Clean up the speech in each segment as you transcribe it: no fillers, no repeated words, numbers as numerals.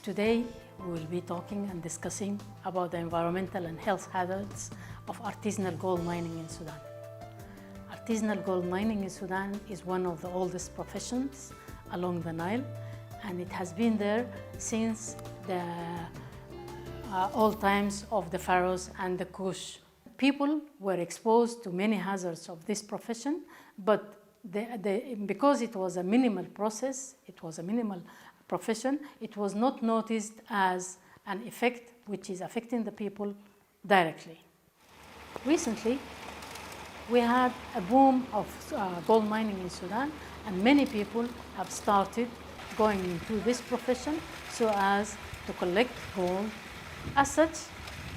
Today, we will be talking and discussing about the environmental and health hazards of artisanal gold mining in Sudan. Artisanal gold mining in Sudan is one of the oldest professions along the Nile, and it has been there since the old times of the pharaohs and the Kush. People were exposed to many hazards of this profession, but because it was a minimal process, it was a minimal profession, it was not noticed as an effect which is affecting the people directly. Recently, we had a boom of gold mining in Sudan, and many people have started going into this profession so as to collect gold. As such,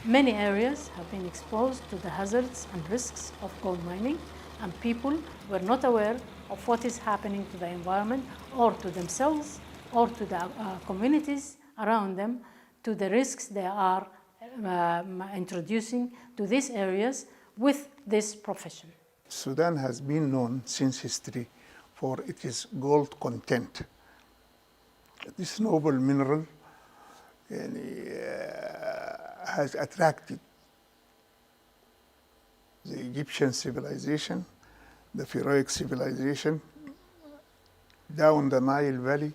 many areas have been exposed to the hazards and risks of gold mining, and people were not aware of what is happening to the environment or to themselves or to the communities around them, to the risks they are introducing to these areas with this profession. Sudan has been known since history for its gold content. This noble mineral has attracted the Egyptian civilization, the Pharaohic civilization, down the Nile Valley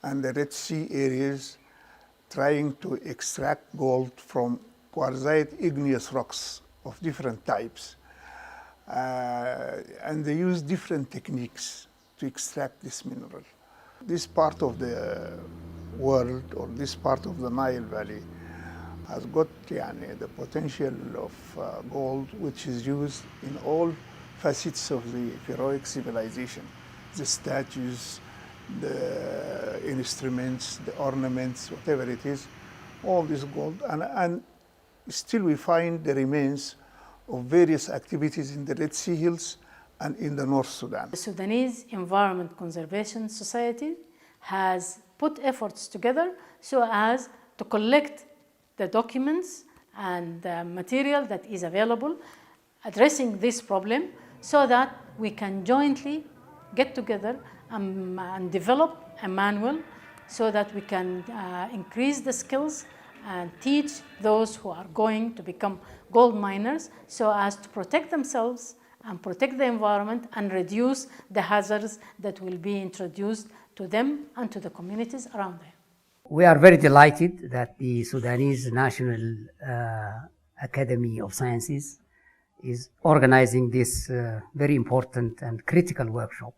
and the Red Sea areas, trying to extract gold from quartzite igneous rocks of different types. And they use different techniques to extract this mineral. This part of the world, or this part of the Nile Valley, has got the potential of gold, which is used in all facets of the Pharaohic civilization. The statues, the instruments, the ornaments, whatever it is, all this gold. And still we find the remains of various activities in the Red Sea Hills and in the North Sudan. The Sudanese Environment Conservation Society has put efforts together so as to collect the documents and the material that is available addressing this problem so that we can jointly get together and develop a manual so that we can increase the skills and teach those who are going to become gold miners so as to protect themselves and protect the environment and reduce the hazards that will be introduced to them and to the communities around them. We are very delighted that the Sudanese National Academy of Sciences is organizing this very important and critical workshop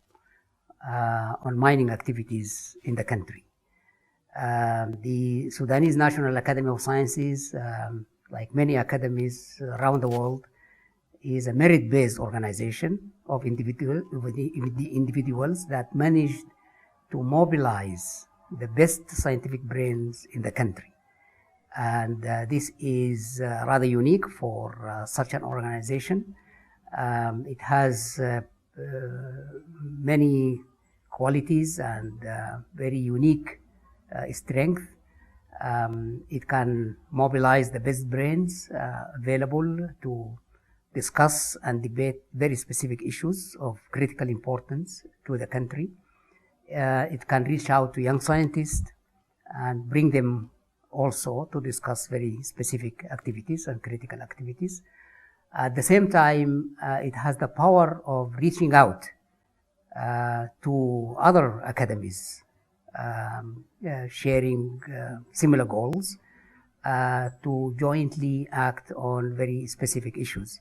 on mining activities in the country. The Sudanese National Academy of Sciences, like many academies around the world, is a merit-based organization of individuals that managed to mobilize the best scientific brains in the country. And this is rather unique for such an organization. It has many qualities and very unique strength. It can mobilize the best brains available to discuss and debate very specific issues of critical importance to the country. It can reach out to young scientists and bring them also to discuss very specific activities and critical activities. At the same time, it has the power of reaching out to other academies, sharing similar goals to jointly act on very specific issues.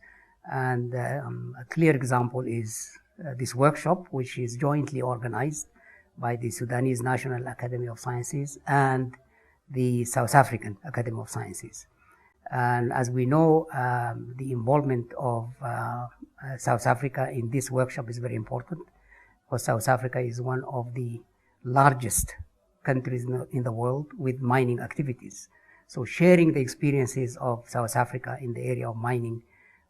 And a clear example is this workshop, which is jointly organized by the Sudanese National Academy of Sciences and the South African Academy of Sciences. And as we know, the involvement of South Africa in this workshop is very important, because South Africa is one of the largest countries in the world with mining activities. So sharing the experiences of South Africa in the area of mining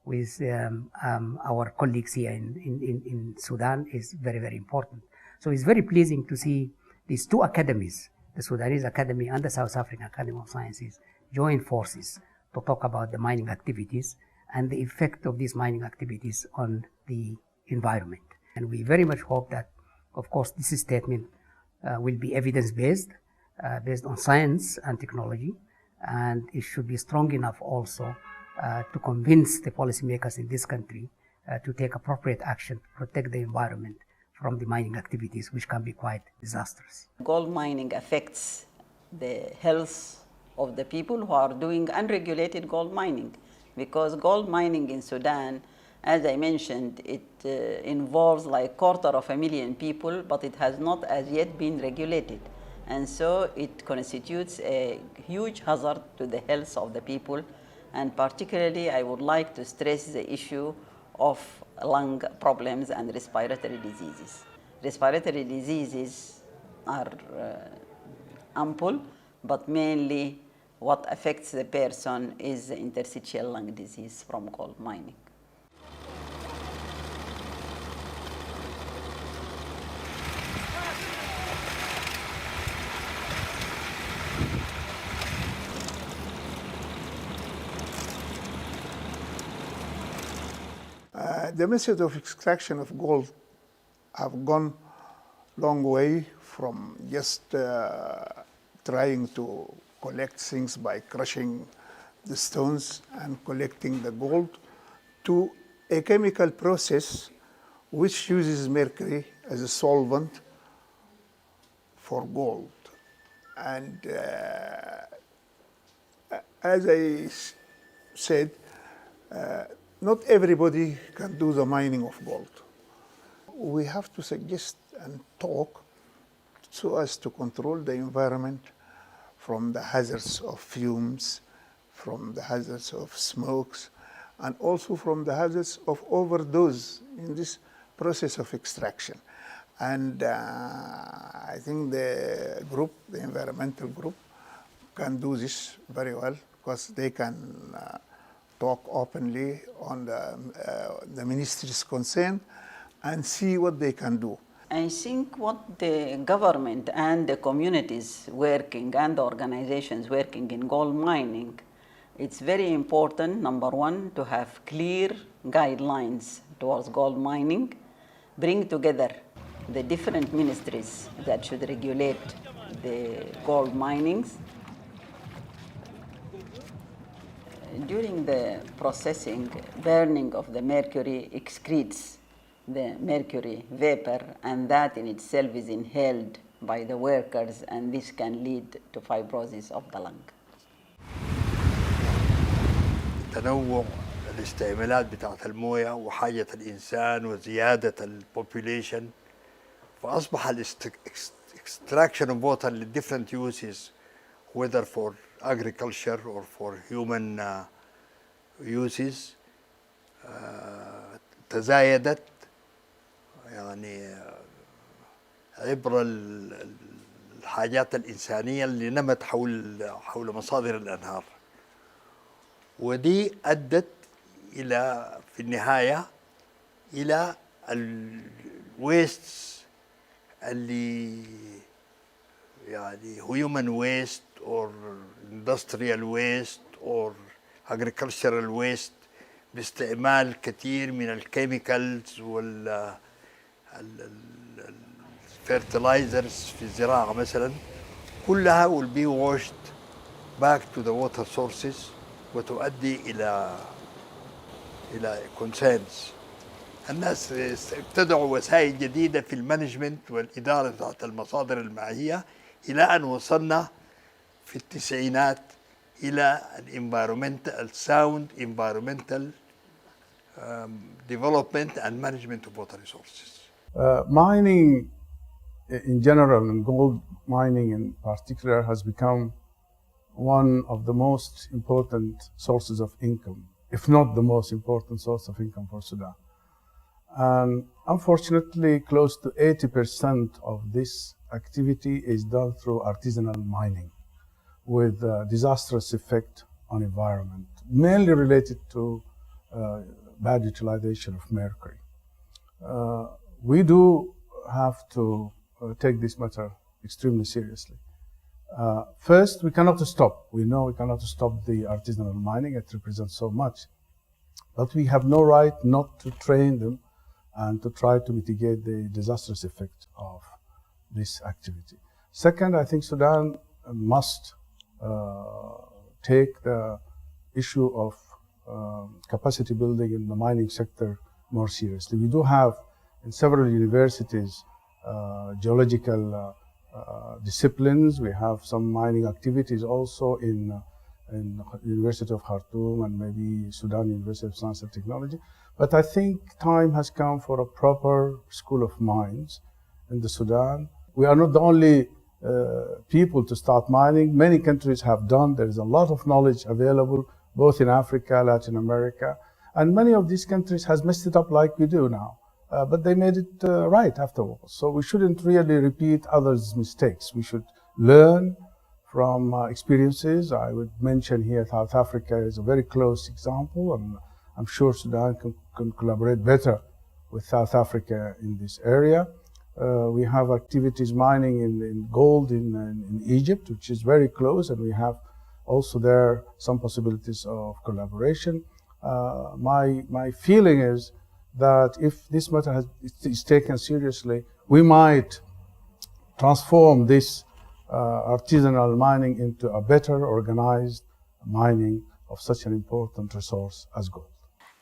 with our colleagues here in Sudan is very, very important. So it's very pleasing to see these two academies, the Sudanese Academy and the South African Academy of Sciences, join forces to talk about the mining activities and the effect of these mining activities on the environment. And we very much hope that, of course, this statement will be evidence-based based on science and technology, and it should be strong enough also to convince the policymakers in this country to take appropriate action to protect the environment from the mining activities, which can be quite disastrous. Gold mining affects the health of the people who are doing unregulated gold mining, because gold mining in Sudan, as I mentioned, it involves like 250,000 people, but it has not as yet been regulated. And so it constitutes a huge hazard to the health of the people. And particularly, I would like to stress the issue of lung problems and respiratory diseases. Respiratory diseases are ample, but mainly what affects the person is the interstitial lung disease from gold mining. The method of extraction of gold have gone long way from just trying to collect things by crushing the stones and collecting the gold to a chemical process which uses mercury as a solvent for gold. And as I said, not everybody can do the mining of gold. We have to suggest and talk so as to control the environment from the hazards of fumes, from the hazards of smokes, and also from the hazards of overdose in this process of extraction. And I think the group, the environmental group, can do this very well because they can talk openly on the ministry's concern and see what they can do. I think what the government and the communities working and the organizations working in gold mining, it's very important, number one, to have clear guidelines towards gold mining, bring together the different ministries that should regulate the gold minings. During the processing, burning of the mercury excretes the mercury vapor, and that in itself is inhaled by the workers, and this can lead to fibrosis of the lung. تنوع الاستعمالات بتاعت المويه وحاجة الإنسان وزيادة البوبوليشن، فأصبح extraction of water ل different uses, whether for agriculture or for human uses تزايدت يعني عبر الحاجات الإنسانية اللي نمت حول مصادر الأنهار، ودي أدت إلى في النهاية إلى الويست اللي يعني human waste or industrial waste or agricultural waste باستعمال كثير من الكيميكالز fertilizers في الزراعة مثلا، كلها will be washed back to the water sources وتؤدي إلى concerns. الناس ابتدعوا وسائل جديدة في المانجمنت والإدارة بتاعت المصادر المائية إلى أن وصلنا في التسعينات إلى environmental sound environmental development and management of water resources. Mining in general and gold mining in particular has become one of the most important sources of income, if not the most important source of income for Sudan. And unfortunately, close to 80% of this activity is done through artisanal mining with a disastrous effect on environment, mainly related to bad utilization of mercury. We do have to take this matter extremely seriously. First, we cannot stop. We know we cannot stop the artisanal mining. It represents so much. But we have no right not to train them and to try to mitigate the disastrous effect of this activity. Second, I think Sudan must take the issue of capacity building in the mining sector more seriously. We do have in several universities geological disciplines. We have some mining activities also in University of Khartoum and maybe Sudan University of Science and Technology. But I think time has come for a proper school of mines in the Sudan. We are not the only people to start mining. Many countries have done. There is a lot of knowledge available, both in Africa, Latin America, and many of these countries has messed it up like we do now. But they made it right afterwards. So we shouldn't really repeat others' mistakes. We should learn from experiences. I would mention here South Africa is a very close example, and I'm sure Sudan can collaborate better with South Africa in this area. We have activities mining in gold in Egypt, which is very close, and we have also there some possibilities of collaboration. My feeling is that if this matter is taken seriously, we might transform this artisanal mining into a better organized mining of such an important resource as gold.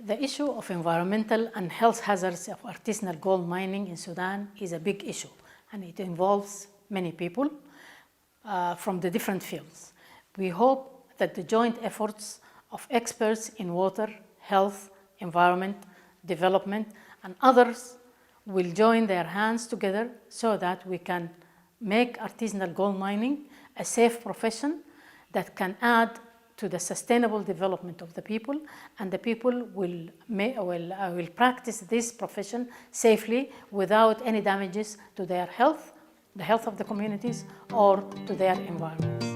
The issue of environmental and health hazards of artisanal gold mining in Sudan is a big issue, and it involves many people from the different fields. We hope that the joint efforts of experts in water, health, environment, development, and others will join their hands together so that we can make artisanal gold mining a safe profession that can add to the sustainable development of the people, and the people will practice this profession safely without any damages to their health, the health of the communities, or to their environments.